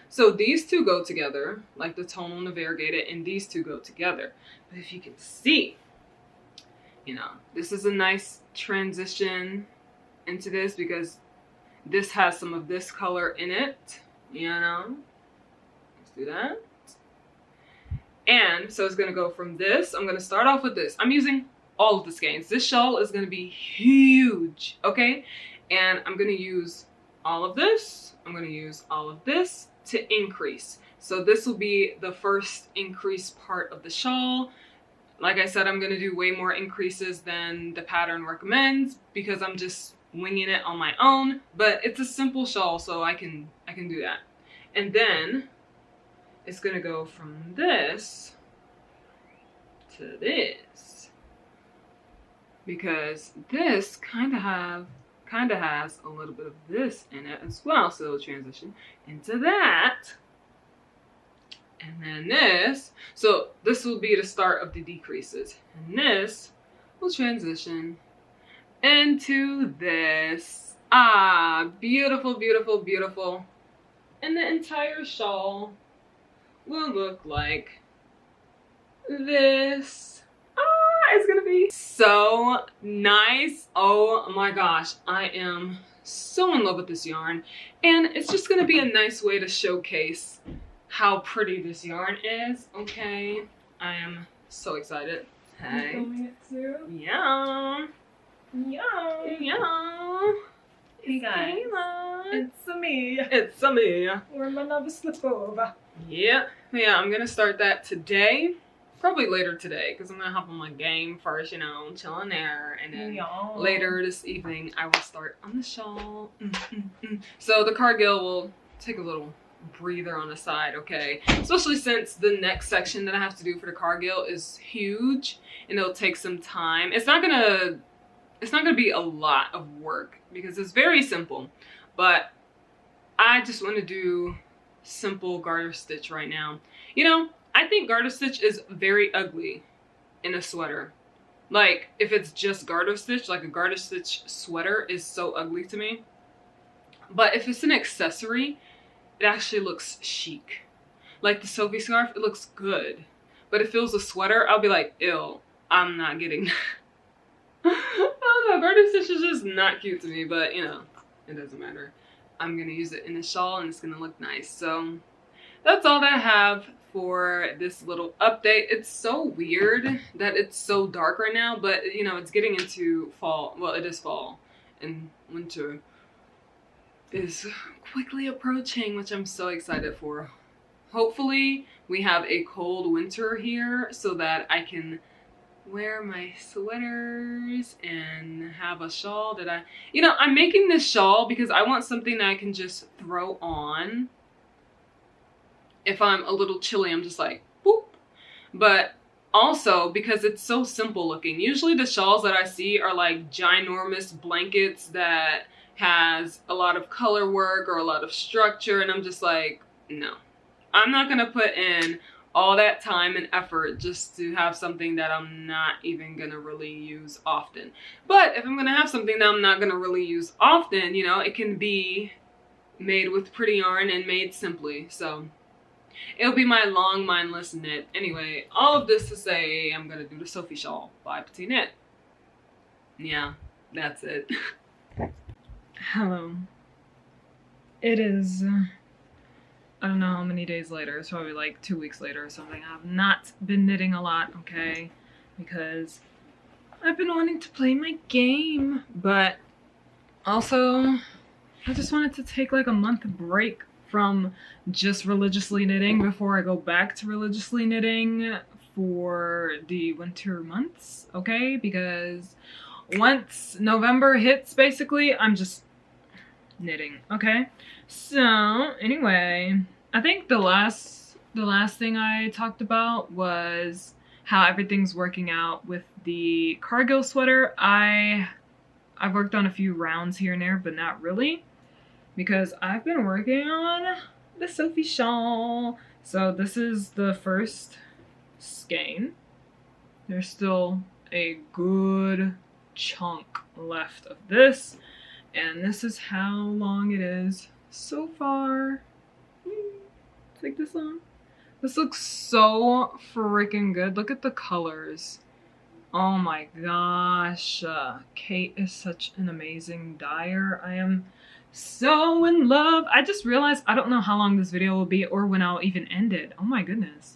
So these two go together, like the tonal and the variegated, and these two go together. But if you can see, you know, this is a nice transition into this because this has some of this color in it, you know. Let's do that. And so it's gonna go from this. I'm gonna start off with this. I'm using all of the skeins. This shawl is gonna be huge, okay? And I'm gonna use all of this. I'm gonna use all of this to increase. So this will be the first increase part of the shawl. Like I said, I'm gonna do way more increases than the pattern recommends because I'm just winging it on my own, but it's a simple shawl, so I can do that. And then it's gonna go from this to this because this kind of has a little bit of this in it as well, so it'll transition into that. And then this, so this will be the start of the decreases, and this will transition into this. Ah, beautiful, beautiful, beautiful. And the entire shawl will look like this. Ah, it's gonna be so nice. Oh my gosh, I am so in love with this yarn, and it's just gonna be a nice way to showcase how pretty this yarn is. Okay, I am so excited. Hey. Filming it too? Yeah. Yeah. Yeah. Hey guys. It's me. It's me. We're my another sleepover. Yeah. Yeah, I'm gonna start that today. Probably later today, because I'm gonna hop on my game first, you know, chilling there, and then later this evening I will start on the shawl. So the Cargill will take a little breather on the side, okay? Especially since the next section that I have to do for the Cargill is huge, and it'll take some time. It's not gonna be a lot of work because it's very simple, but I just want to do simple garter stitch right now. You know, I think garter stitch is very ugly in a sweater. Like, if it's just garter stitch, like a garter stitch sweater is so ugly to me. But if it's an accessory, it actually looks chic. Like the Sophie scarf, it looks good. But if it was a sweater, I'll be like, ew, I'm not getting I don't know, garter stitch is just not cute to me, but you know, it doesn't matter. I'm gonna use it in a shawl and it's gonna look nice. So that's all that I have for this little update. It's so weird that it's so dark right now, but you know, it's getting into fall. Well, it is fall, and winter is quickly approaching, which I'm so excited for. Hopefully we have a cold winter here so that I can wear my sweaters and have a shawl that you know, I'm making this shawl because I want something that I can just throw on. If I'm a little chilly, I'm just like, boop. But also because it's so simple looking. Usually the shawls that I see are like ginormous blankets that has a lot of color work or a lot of structure, and I'm just like, no. I'm not gonna put in all that time and effort just to have something that I'm not even gonna really use often. But if I'm gonna have something that I'm not gonna really use often, you know, it can be made with pretty yarn and made simply. So it'll be my long mindless knit. Anyway, all of this to say, I'm gonna do the Sophie Shawl by Petite Knit. Yeah, that's it. Hello. It is, I don't know how many days later. It's probably like 2 weeks later or something. I have not been knitting a lot, okay? Because I've been wanting to play my game. But also, I just wanted to take like a month break from just religiously knitting before I go back to religiously knitting for the winter months, okay? Because once November hits, basically, I'm just knitting, okay? So anyway, I think the last thing I talked about was how everything's working out with the Cargill sweater. I've worked on a few rounds here and there, but not really, because I've been working on the Sophie Shawl. So this is the first skein. There's still a good chunk left of this, and this is how long it is so far. Take this on. This looks so freaking good. Look at the colors. Oh my gosh. Kate is such an amazing dyer. I am so in love. I just realized I don't know how long this video will be or when I'll even end it. Oh my goodness.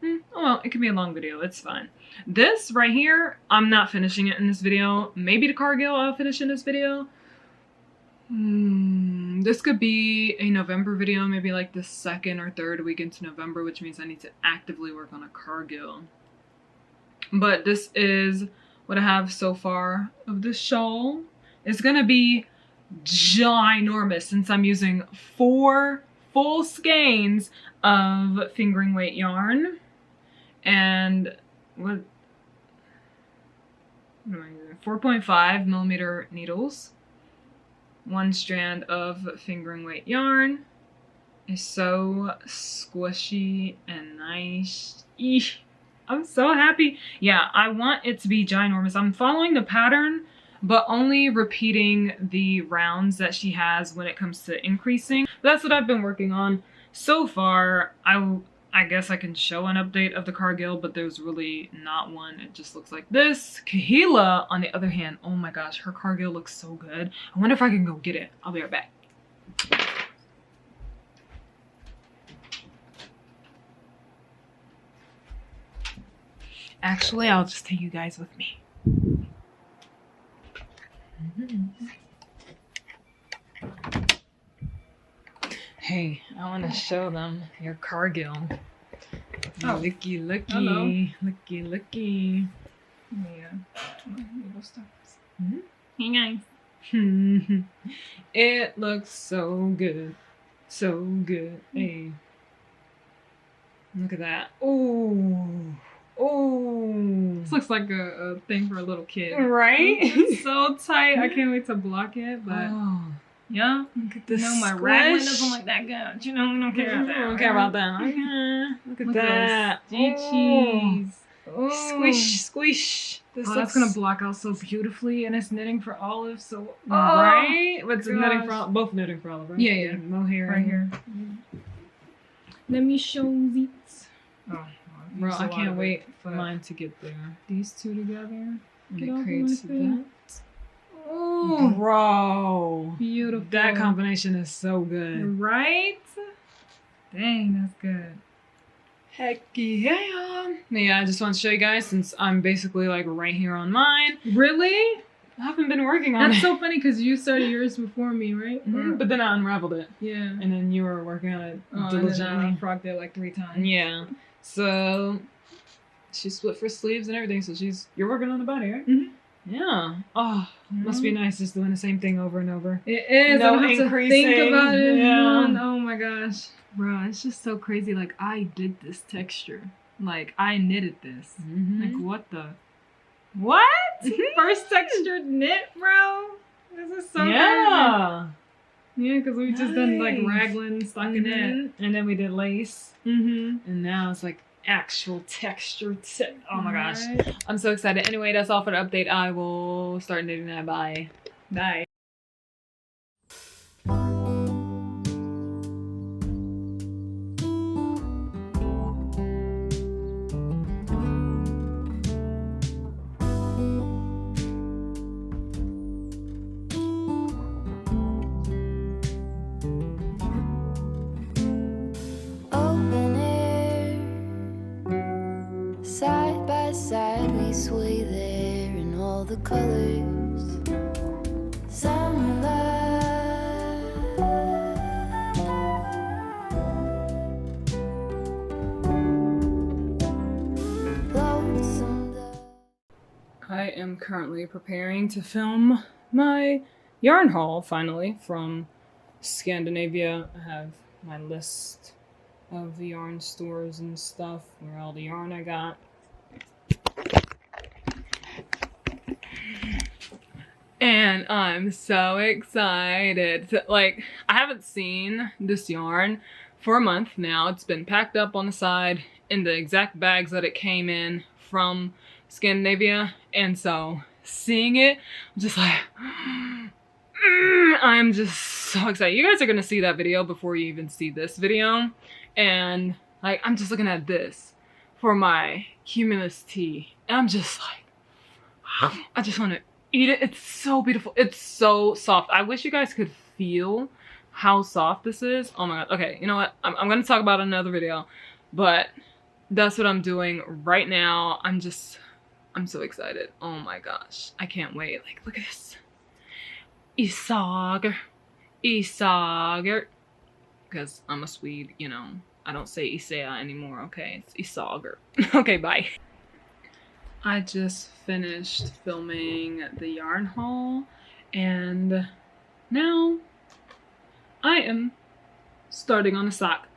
Oh well, it can be a long video. It's fine. This right here, I'm not finishing it in this video. Maybe the Cargill I'll finish in this video. This could be a November video, maybe like the 2nd or 3rd week into November, which means I need to actively work on a Cargill. But this is what I have so far of the shawl. It's gonna be ginormous since I'm using 4 full skeins of fingering weight yarn. And what am I using? 4.5 millimeter needles. 1 strand of fingering weight yarn. It's so squishy and nice. Eesh. I'm so happy. Yeah, I want it to be ginormous. I'm following the pattern, but only repeating the rounds that she has when it comes to increasing. That's what I've been working on so far. I guess I can show an update of the Cargill, but there's really not one. It just looks like this. Kahila, on the other hand, oh my gosh, her Cargill looks so good. I wonder if I can go get it. I'll be right back. Actually, I'll just take you guys with me. Hey, I want to show them your Cargill. Oh, looky, looky, hello. Looky, looky. Yeah, needle stops. Hey guys. It looks so good, so good. Hey, look at that. Oh. Oh, this looks like a thing for a little kid, right? It's so tight. I can't wait to block it, but yeah. Look at this. No, my raglan doesn't look that good. You know, we don't care about that. Don't care about that. Look at that. Cheese. Oh. Squish, squish. This that's gonna block out so beautifully, and it's knitting for Olive. So right, what's knitting for Olive? Both knitting for Olive, right? Yeah, yeah. Mohair right here. Let me show these. Oh. Bro, I can't wait for mine to get there. These two together, and it creates that. Oh, bro, beautiful. That combination is so good, right? Dang, that's good. Heck yeah! Yeah, I just want to show you guys since I'm basically like right here on mine. Really? I haven't been working on it. That's so funny because you started yours before me, right? But then I unraveled it. Yeah. And then you were working on it diligently. And then I frogged it like 3 times. Yeah. So she split for sleeves and everything. So you're working on the body, right? Yeah. Oh, must be nice just doing the same thing over and over. It is. No, I don't have to think about it. Yeah. Oh my gosh, bro, it's just so crazy. Like I did this texture. Like I knitted this. Like what the? What? First textured knit, bro. This is so crazy. Yeah, because we just done like raglan stockinette, and then we did lace, and now it's like actual texture. Oh my gosh, I'm so excited. Anyway, that's all for the update. I will start knitting that. Bye. Bye. Side by side we sway there in all the colors. Sunlight. I am currently preparing to film my yarn haul finally from Scandinavia. I have my list of the yarn stores and stuff where all the yarn I got. And I'm so excited. Like, I haven't seen this yarn, for a month now. It's been packed up on the side in the exact bags that it came in from Scandinavia, and so seeing it, I'm just like, I'm just so excited. You guys are gonna see that video before you even see this video, and like I'm just looking at this for my Cumulus tea, and I'm just like, I just want to eat it. It's so beautiful. It's so soft. I wish you guys could feel how soft this is. Oh my god. Okay, you know what? I'm gonna talk about it in another video, but that's what I'm doing right now. I'm so excited. Oh my gosh. I can't wait. Like, look at this. Isager. Because I'm a Swede, you know. I don't say Isea anymore, okay? It's Isager. Okay, bye. I just finished filming the yarn haul, and now I am starting on a sock.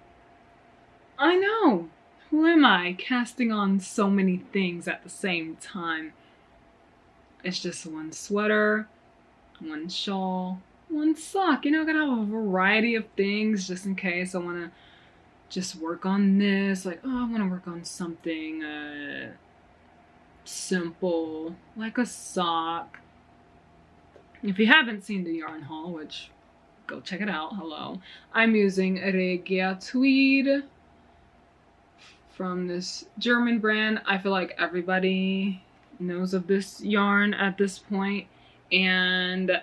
I know! Who am I, casting on so many things at the same time? It's just one sweater, one shawl, one sock. You know, I'm gonna have a variety of things just in case I wanna just work on this. Like, oh, I wanna work on something simple, like a sock. If you haven't seen the yarn haul, which, go check it out, hello. I'm using Regia Tweed from this German brand. I feel like everybody knows of this yarn at this point, and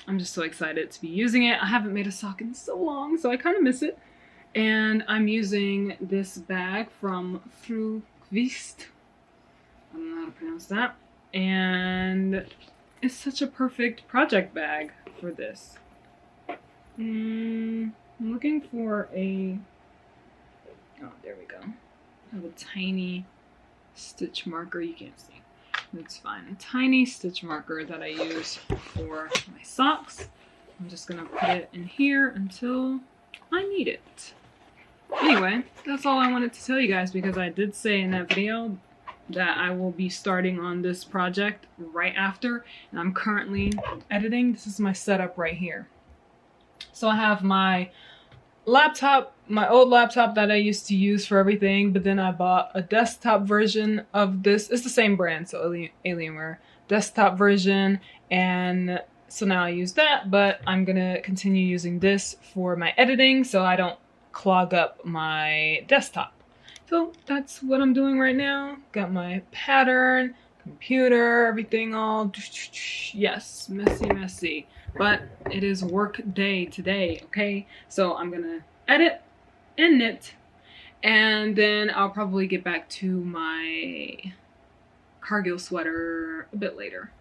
I'm just so excited to be using it. I haven't made a sock in so long, so I kind of miss it. And I'm using this bag from Fruquist. I don't know how to pronounce that. And it's such a perfect project bag for this. I'm looking for a... Oh, there we go. I have a tiny stitch marker. You can't see. That's fine. A tiny stitch marker that I use for my socks. I'm just gonna put it in here until I need it. Anyway, that's all I wanted to tell you guys, because I did say in that video that I will be starting on this project right after, and I'm currently editing. This is my setup right here. So I have my laptop, my old laptop that I used to use for everything, but then I bought a desktop version of this. It's the same brand, so Alienware desktop version, and so now I use that, but I'm gonna continue using this for my editing so I don't clog up my desktop. So that's what I'm doing right now. Got my pattern, computer, everything all, yes, messy, but it is work day today, okay? So I'm gonna edit and knit, and then I'll probably get back to my Cargill sweater a bit later.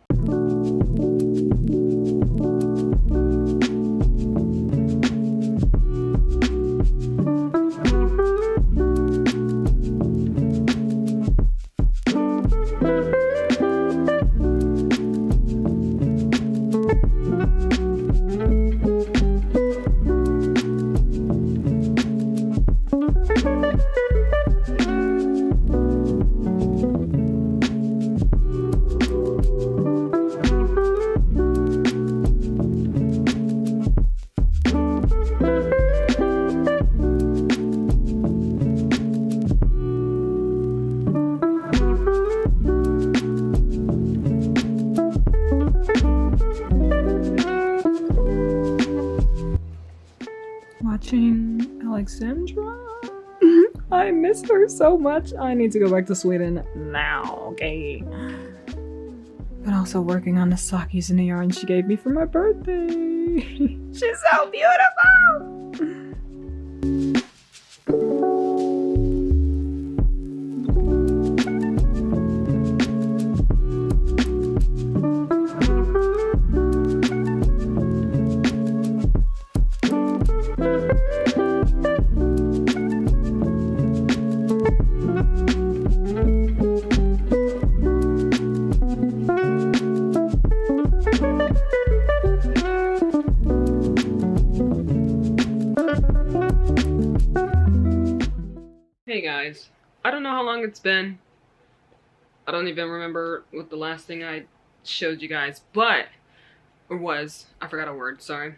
Watching Alexandra. I miss her so much. I need to go back to Sweden now, okay? But also working on the sock using the yarn she gave me for my birthday. She's so beautiful! Hey guys, I don't know how long it's been. I don't even remember what the last thing I showed you guys, but, or was, I forgot a word, sorry.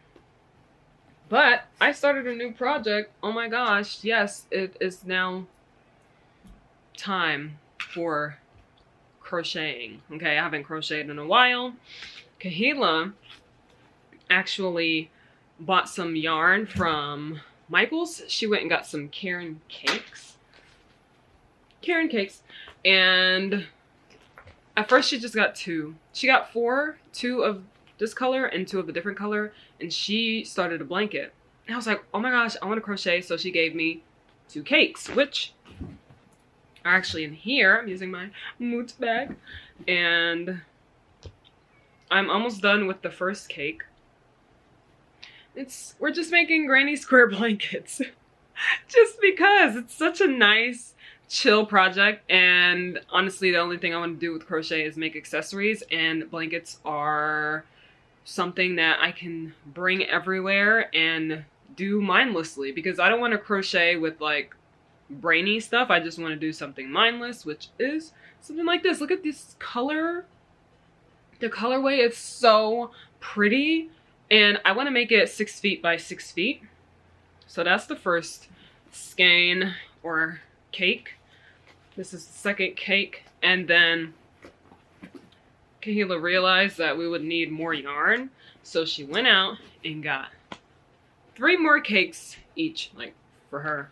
But I started a new project. Oh my gosh, yes, it is now time for crocheting. Okay, I haven't crocheted in a while. Kahila actually bought some yarn from Michael's. She went and got some Karen cakes. And at first she just got 2. She got 4, 2 of this color and 2 of a different color, and she started a blanket. And I was like, oh my gosh, I want to crochet, so she gave me 2 cakes, which are actually in here. I'm using my moot bag, and I'm almost done with the first cake. We're just making granny square blankets just because it's such a nice chill project, and honestly the only thing I want to do with crochet is make accessories, and blankets are something that I can bring everywhere and do mindlessly, because I don't want to crochet with like brainy stuff. I just want to do something mindless, which is something like this. Look at this color. The colorway is so pretty, and I want to make it 6 feet by 6 feet. So that's the first skein or cake. This is the second cake, and then Kahila realized that we would need more yarn, so she went out and got 3 more cakes each, like for her.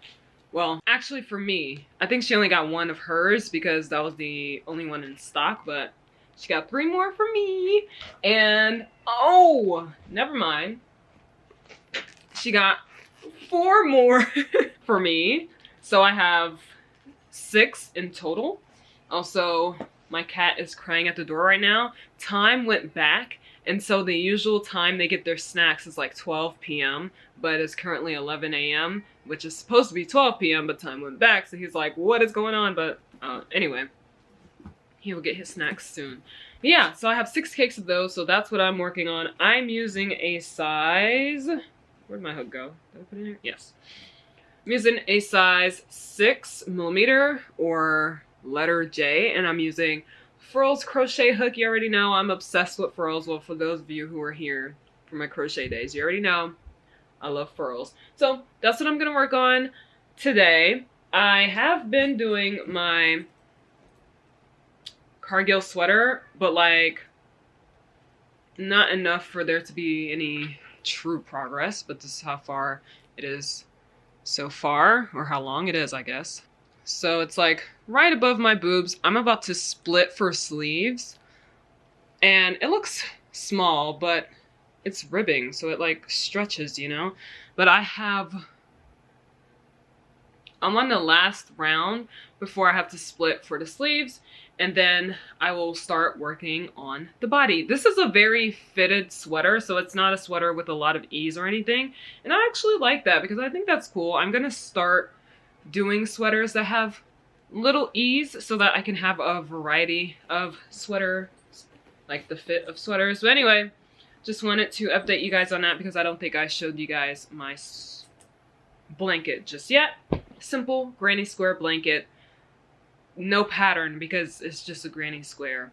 Well, actually for me. I think she only got 1 of hers because that was the only one in stock, but she got 3 more for me. And oh, never mind. She got 4 more for me. So I have 6 in total. Also, my cat is crying at the door right now. Time went back, and so the usual time they get their snacks is like 12 p.m. but it's currently 11 a.m. which is supposed to be 12 p.m. but time went back, so he's like, what is going on? But anyway, he will get his snacks soon. But yeah, so I have 6 cakes of those, so that's what I'm working on. I'm using a size, where'd my hook go? Did I put it in here? Yes. I'm using a size 6mm or letter J, and I'm using Furls crochet hook. You already know I'm obsessed with furls. Well, for those of you who are here for my crochet days, you already know I love furls. So that's what I'm gonna work on today. I have been doing my Cargill sweater, but like not enough for there to be any true progress, but this is how far it is so far, or how long it is, I guess. So it's like right above my boobs. I'm about to split for sleeves, and it looks small, but it's ribbing, so it like stretches, you know? But I'm on the last round before I have to split for the sleeves, and then I will start working on the body. This is a very fitted sweater, so it's not a sweater with a lot of ease or anything, and I actually like that because I think that's cool. I'm gonna start doing sweaters that have little ease so that I can have a variety of sweater, like the fit of sweaters. But anyway, just wanted to update you guys on that because I don't think I showed you guys my blanket just yet. Simple granny square blanket, no pattern because it's just a granny square.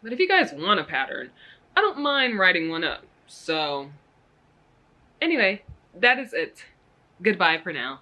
But if you guys want a pattern, I don't mind writing one up. So anyway, that is it. Goodbye for now.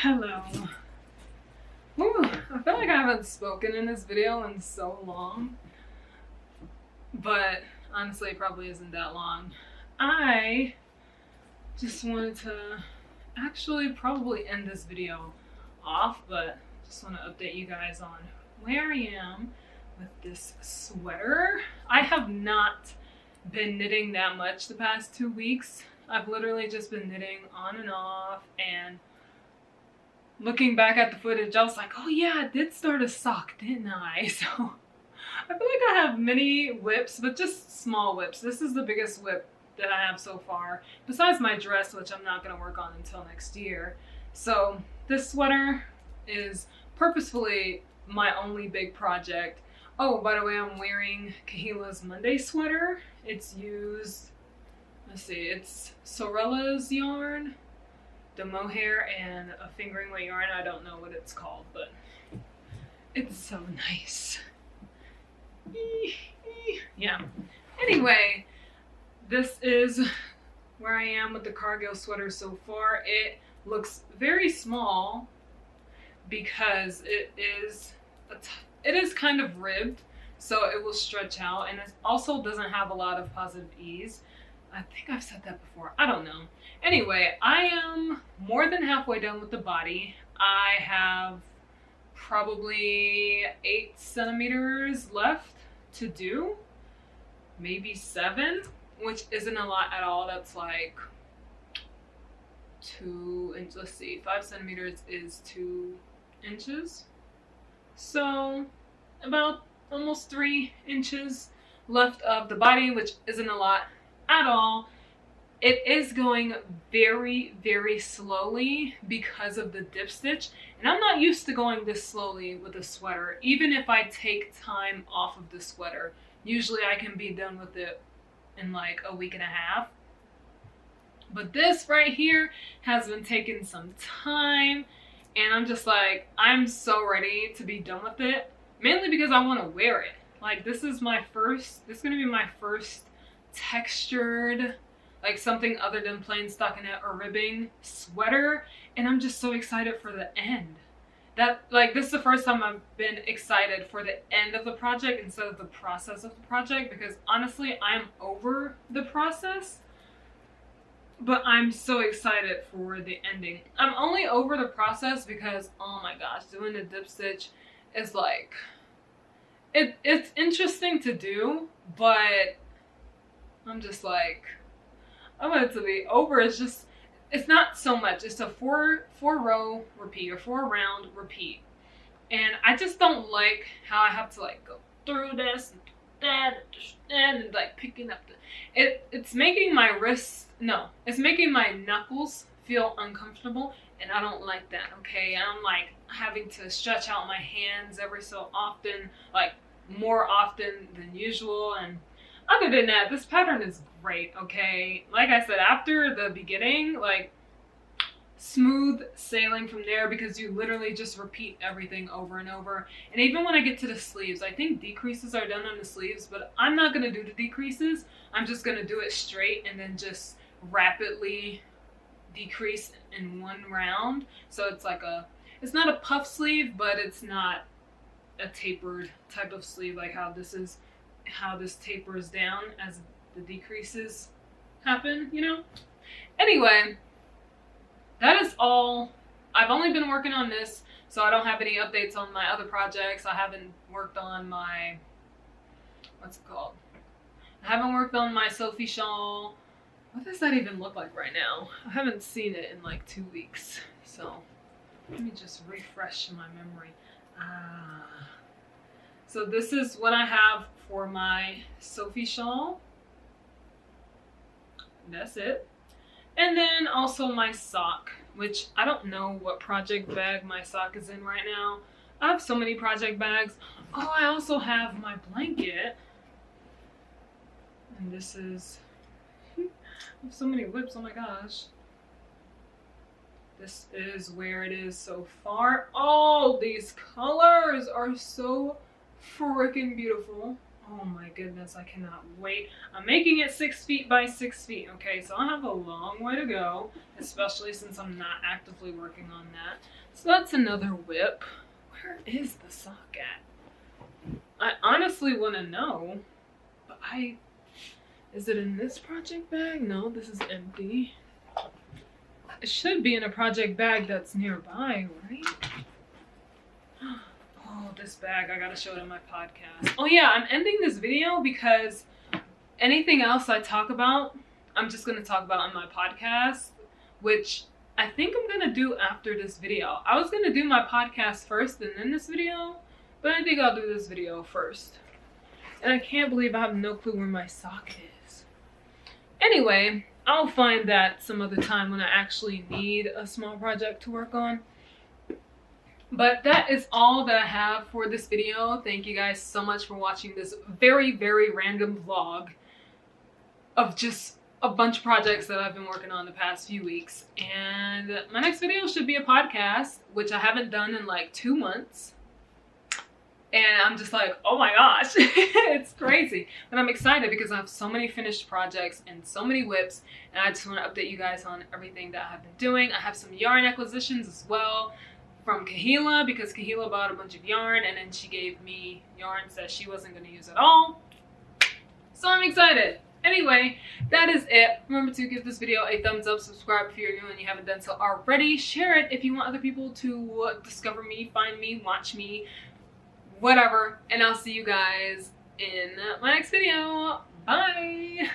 Hello. Ooh, I feel like I haven't spoken in this video in so long. But honestly, it probably isn't that long. I just wanted to actually probably end this video off, but just want to update you guys on where I am with this sweater. I have not been knitting that much the past 2 weeks. I've literally just been knitting on and off, and looking back at the footage, I was like, oh yeah, I did start a sock, didn't I? So I feel like I have many whips, but just small whips. This is the biggest whip that I have so far, besides my dress, which I'm not going to work on until next year. So this sweater is purposefully my only big project. Oh, by the way, I'm wearing Kahila's Monday sweater. It's used, let's see, it's Sorella's yarn, the mohair, and a fingering weight yarn. I don't know what it's called, but it's so nice. Yeah. Anyway, this is where I am with the Cargill sweater so far. It looks very small because it is kind of ribbed, so it will stretch out, and it also doesn't have a lot of positive ease. I think I've said that before. I don't know. Anyway, I am more than halfway done with the body. I have probably 8 centimeters left to do. Maybe 7, which isn't a lot at all. That's like 2 inches. Let's see, 5 centimeters is 2 inches. So about almost 3 inches left of the body, which isn't a lot at all. It is going very, very slowly because of the dip stitch, and I'm not used to going this slowly with a sweater. Even if I take time off of the sweater, usually I can be done with it in like a week and a half. But this right here has been taking some time, and I'm just like, I'm so ready to be done with it, mainly because I want to wear it. Like, this is gonna be my first textured, like something other than plain stockinette or ribbing sweater, and I'm just so excited for the end. This is the first time I've been excited for the end of the project instead of the process of the project, because honestly, I'm over the process, but I'm so excited for the ending. I'm only over the process because, oh my gosh, doing the dip stitch is like, it's interesting to do, but I'm just like, I want it to be over. It's not so much. It's a four row repeat, or 4 round repeat. And I just don't like how I have to like go through this and that and like picking up it's making my it's making my knuckles feel uncomfortable, and I don't like that, okay? I'm like having to stretch out my hands every so often, like more often than usual. And other than that, this pattern is great, okay? Like I said, after the beginning, like, smooth sailing from there, because you literally just repeat everything over and over. And even when I get to the sleeves, I think decreases are done on the sleeves, but I'm not going to do the decreases. I'm just going to do it straight and then just rapidly decrease in one round. So it's like it's not a puff sleeve, but it's not a tapered type of sleeve, like how this tapers down as the decreases happen, you know? Anyway, that is all. I've only been working on this, so I don't have any updates on my other projects. I haven't worked on my, what's it called? I haven't worked on my Sophie Shawl. What does that even look like right now? I haven't seen it in like 2 weeks, so let me just refresh my memory. So this is what I have for my Sophie Shawl. That's it. And then also my sock, which I don't know what project bag my sock is in right now. I have so many project bags. Oh, I also have my blanket. And this is, I have so many whips, oh my gosh. This is where it is so far. Oh, these colors are so freaking beautiful. Oh my goodness, I cannot wait. I'm making it 6 feet by 6 feet, okay? So I have a long way to go, especially since I'm not actively working on that. So that's another whip. Where is the sock at? I honestly want to know, but is it in this project bag? No, this is empty. It should be in a project bag that's nearby, right? Oh, this bag, I gotta show it in my podcast. Oh yeah, I'm ending this video because anything else I talk about, I'm just gonna talk about on my podcast, which I think I'm gonna do after this video. I was gonna do my podcast first and then this video, but I think I'll do this video first. And I can't believe I have no clue where my sock is. Anyway, I'll find that some other time when I actually need a small project to work on. But that is all that I have for this video. Thank you guys so much for watching this very, very random vlog of just a bunch of projects that I've been working on the past few weeks. And my next video should be a podcast, which I haven't done in like 2 months. And I'm just like, oh my gosh, it's crazy. But I'm excited because I have so many finished projects and so many whips. And I just want to update you guys on everything that I've been doing. I have some yarn acquisitions as well from Kahila, because Kahila bought a bunch of yarn and then she gave me yarns that she wasn't going to use at all. So I'm excited. Anyway, that is it. Remember to give this video a thumbs up, subscribe if you're new and you haven't done so already. Share it if you want other people to discover me, find me, watch me, whatever. And I'll see you guys in my next video. Bye!